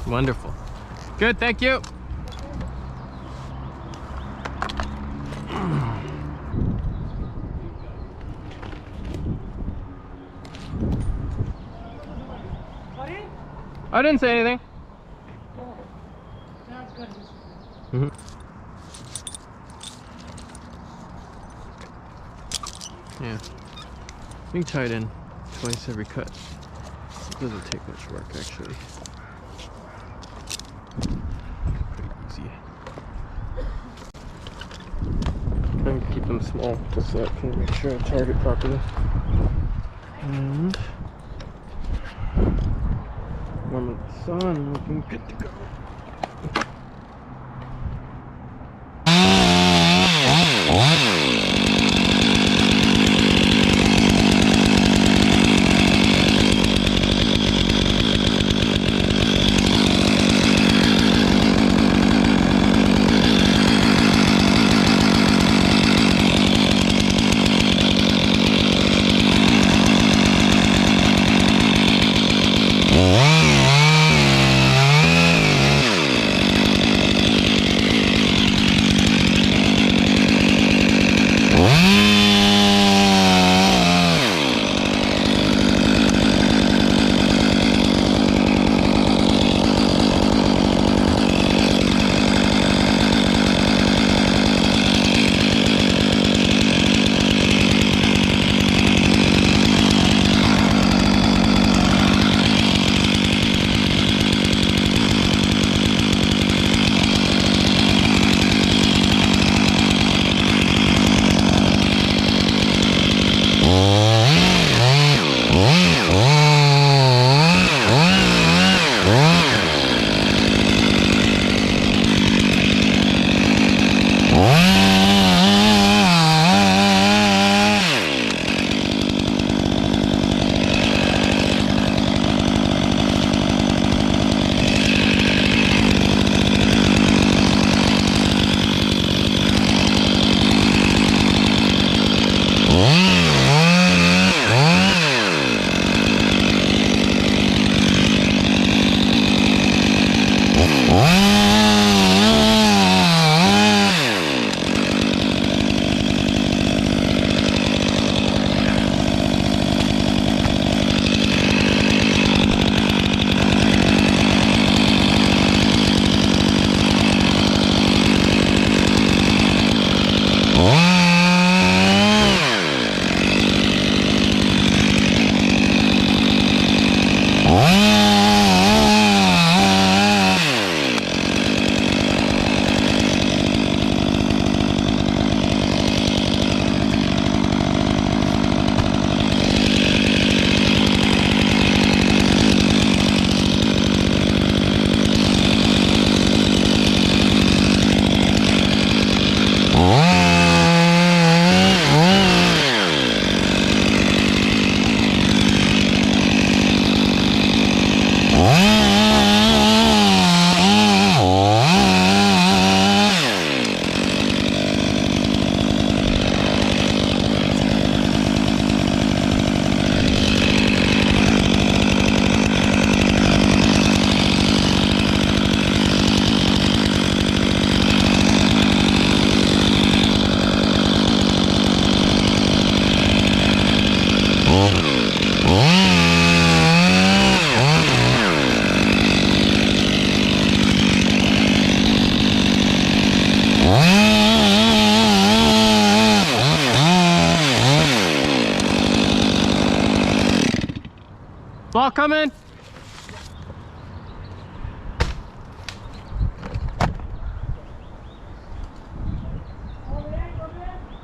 Wonderful. Good, thank you. I didn't say anything. Mm-hmm. Yeah. We can tie it in twice every cut. It doesn't take much work actually. Pretty easy. Trying to keep them small just so I can make sure I target properly. And warm up the sun and looking good to go. Ball coming.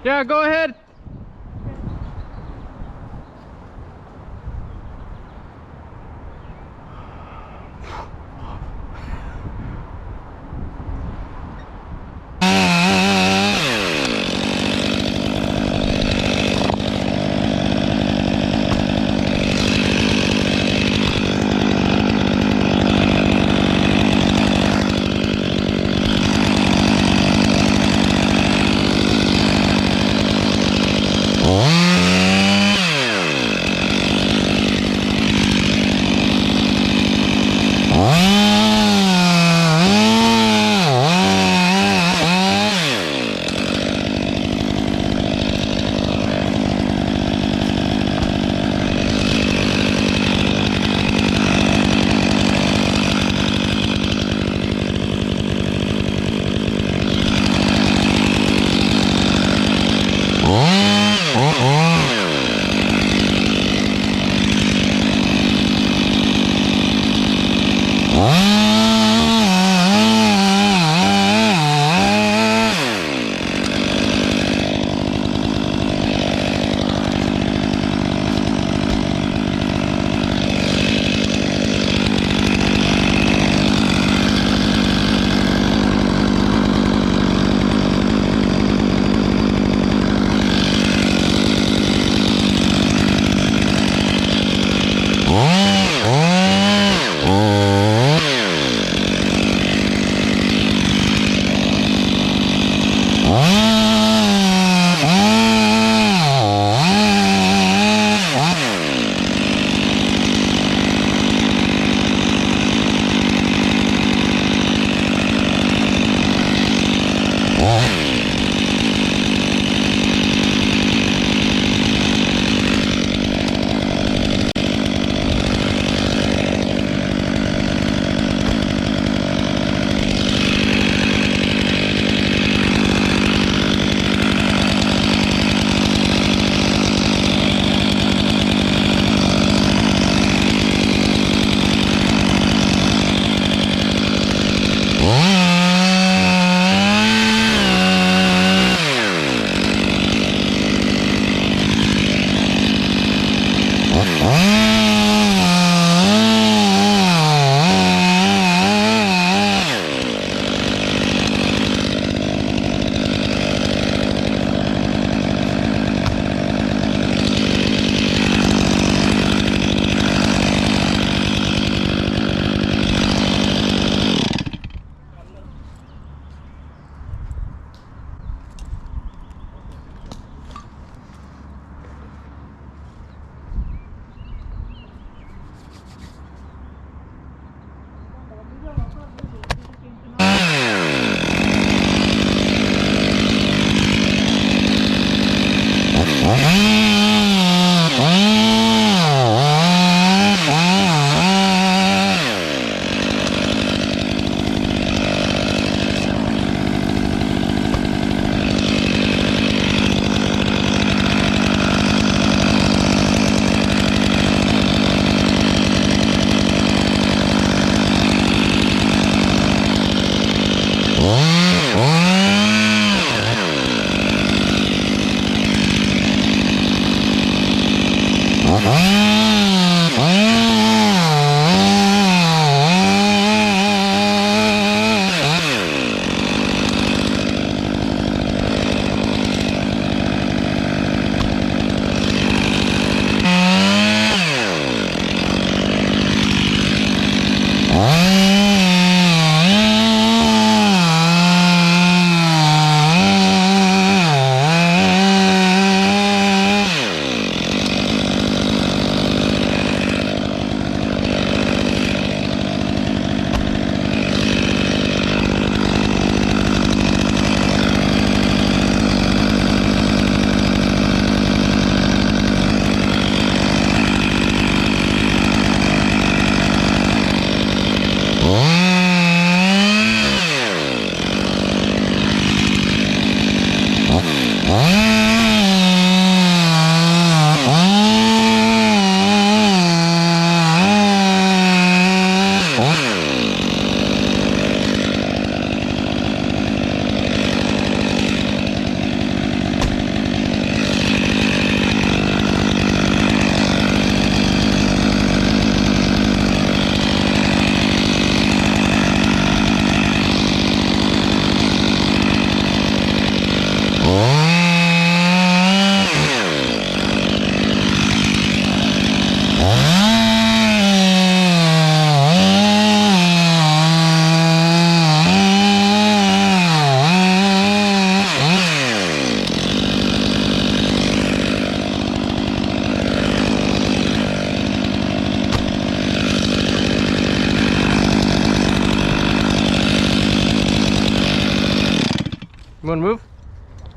Yeah, go ahead. You want to move?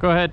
Go ahead.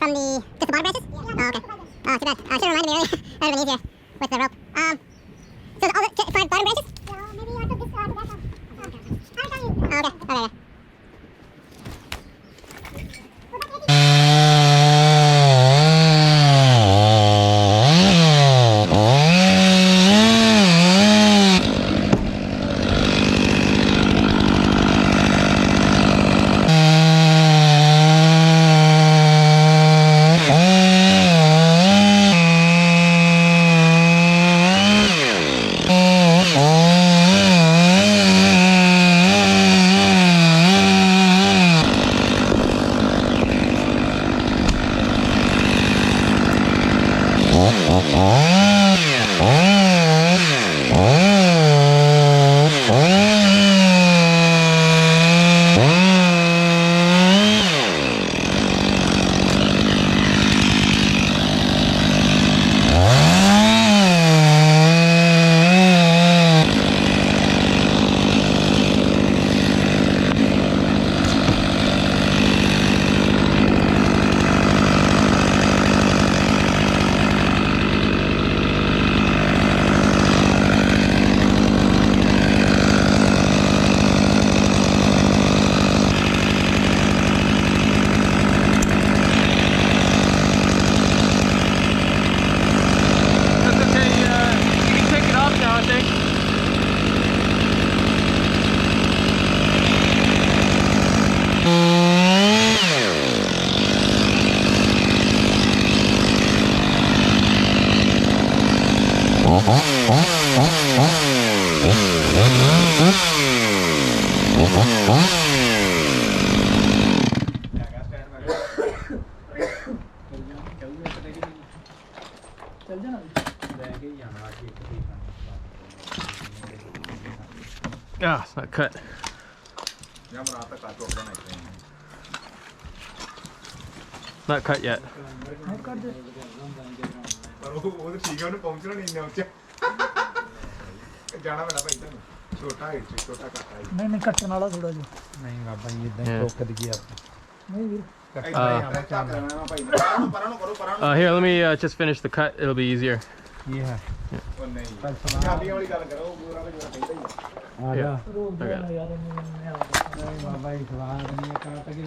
from the just the bottom branches? Yeah. Oh, okay. Oh, too bad. Should have reminded me earlier. That would have been easier with the rope. So all the for bottom branches? Yeah, maybe I took this to that one. Okay. I'll tell you. Oh, okay. Okay. Yeah. Ah, it's not cut. Not cut yet. नहीं कटन वाला थोड़ा जो नहीं बाबा ये इधर टोक दिए आप नहीं वीर Here, let me just finish the cut. It'll be easier. ये है Yeah. रोज Okay. यार नहीं बाबा इस बार नहीं काट के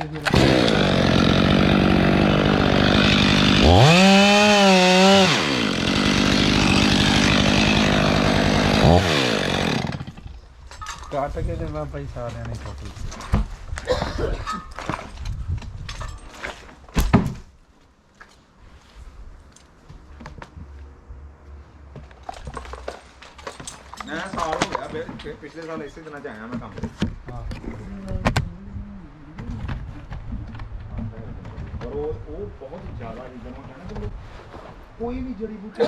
काट के दे बाबा इस सारे नहीं काट मैं साल हो गया पिछले साल इसी दिन आया मैं काम पे और वो बहुत ज्यादा रीजन होता है ना कि कोई भी जड़ी बूटी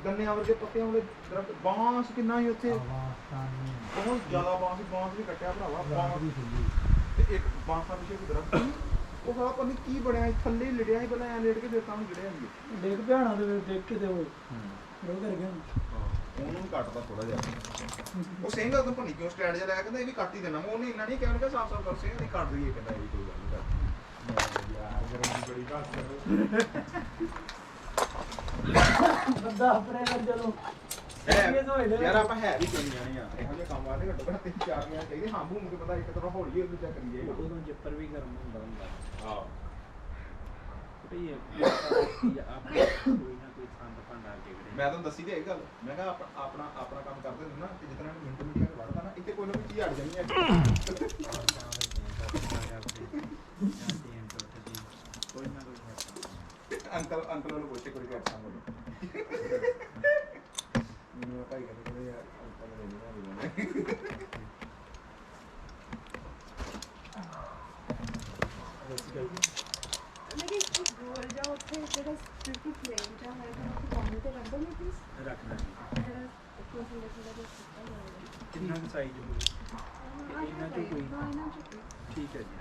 गन्ने वर्गे पत्ते वाले दरख्त बांस कितना ही ਉੱਥੇ बहुत ज्यादा बांस भी ਕੱਟਿਆ ਭਰਾਵਾ ਬਾਂਸ ਤੇ ਇੱਕ ਬਾਂਸਾਂ ਪਿੱਛੇ ਇੱਕ ਦਰਖਤ ਉਹ ਸਾਲਾ ਪਤਾ ਨਹੀਂ ਕੀ ਬਣਿਆ ਥੱਲੇ ਲੜਿਆ ਸੀ ਪਹਿਲਾਂ ਐ ਲੇਟ ਕੇ ਫਿਰ ਤਾਂ ਗਿੜਿਆ ਸੀ देख भैणा दे देख के दे वो वो कर गया ਉਹਨੂੰ ਕੱਟਦਾ ਥੋੜਾ ਜਿਹਾ ਉਹ ਸਿੰਘ ਉਦੋਂ ਭੰਨੀ ਕਿਉਂ ਸਟੈਂਡ ਜਿਹਾ ਲਾਇਆ ਕਹਿੰਦਾ ਇਹ ਵੀ ਕੱਟ ਹੀ ਦੇਣਾ ਮੈਂ ਉਹਨੇ ਇੰਨਾ ਨਹੀਂ ਕਿਹਾ ਉਹਨੇ ਸਾਫ ਸਾਫ ਕਰ ਸਿੰਘ ਨਹੀਂ ਕੱਟ ਰਹੀ ਹੈ ਕਹਿੰਦਾ ਇਹ ਵੀ ਕੋਈ ਗੱਲ ਨਹੀਂ ਯਾਰ ਗਰਮ ਦੀ ਬੜੀ ਘਾਟ ਕਰੋ बंदा अपने कर चलो ਯਾਰ ਆਪਾਂ ਹੈ ਵੀ ਕਿਉਂ ਨਹੀਂ ਜਾਣੇ ਆ ਇਹੋ ਜਿਹੇ ਕੰਮ ਵਾਲੇ ਘੱਟੋ ਘੱਟ 3-4 ਮਹੀਨੇ ਚਾਹੀਦੇ ਹਾਂ ਭੂਮ ਕੇ ਪਤਾ ਇੱਕ ਤਰ੍ਹਾਂ ਹੌਲੀ ਹੌਲੀ ਚੈੱਕ ਕਰੀਏ उਦੋਂ जिपर भी गर्म ਹੁੰਦਾ ਹਾਂ ਤੇ ਇਹ ਆਪ ਕੋਈ ਨਾ ਕੋਈ ਸੰਦ ਭੰਡਾ ਕੇ ਮੈਂ ਤੁਹਾਨੂੰ ਦੱਸੀ ਤੇ ਇਹ ਗੱਲ ਮੈਂ ਕਿਹਾ ਆਪਣਾ ਕੰਮ ਕਰਦੇ ਹੁੰਦੇ ਨਾ ਤੇ ਜਿਤਨਾ ਨੂੰ ਮਿੰਟ ਮਿੰਟ ਵੜਦਾ ਨਾ ਇੱਥੇ ਕੋਈ ਨਾ ਕੋਈ ਚੀਜ਼ ਅੜ ਜਾਣੀ ਹੈ ਕੋਈ ਨਾ ਕੋਈ ਅੰਕਲ ਨੂੰ ਪੁੱਛੇ ਕੋਈ ਕਰ ਸਾਂਭੋ ਮੈਨੂੰ ਭਾਈ ਕਹਿੰਦੇ ਯਾਰ ਅੰਕਲ ਨੇ ਨਹੀਂ गोल जाओ ਉੱਥੇ ਜਿਹੜਾ ਬਿਲਕੁਲ ਪਲੇਨ ਜਾ ਹੋਏਗਾ ਉਹ ਪਾਣੀ ਤੇ ਰੱਖ ਦੋ ਮੈਂ ਪਲੀਜ਼ ਰੱਖਣਾ ਜਿਹੜਾ ਕੋਸਨ ਦੇ ਥੋੜਾ ਜਿਹਾ ਸਿੱਧਾ ਹੋਏਗਾ ਕਿੰਨਾ ਸਾਈਜ਼ ਹੋਵੇ ਇਹਨਾਂ ਚ ਕੋਈ ਨਾ ਇਹਨਾਂ ਚ ਠੀਕ ਹੈ ਜੀ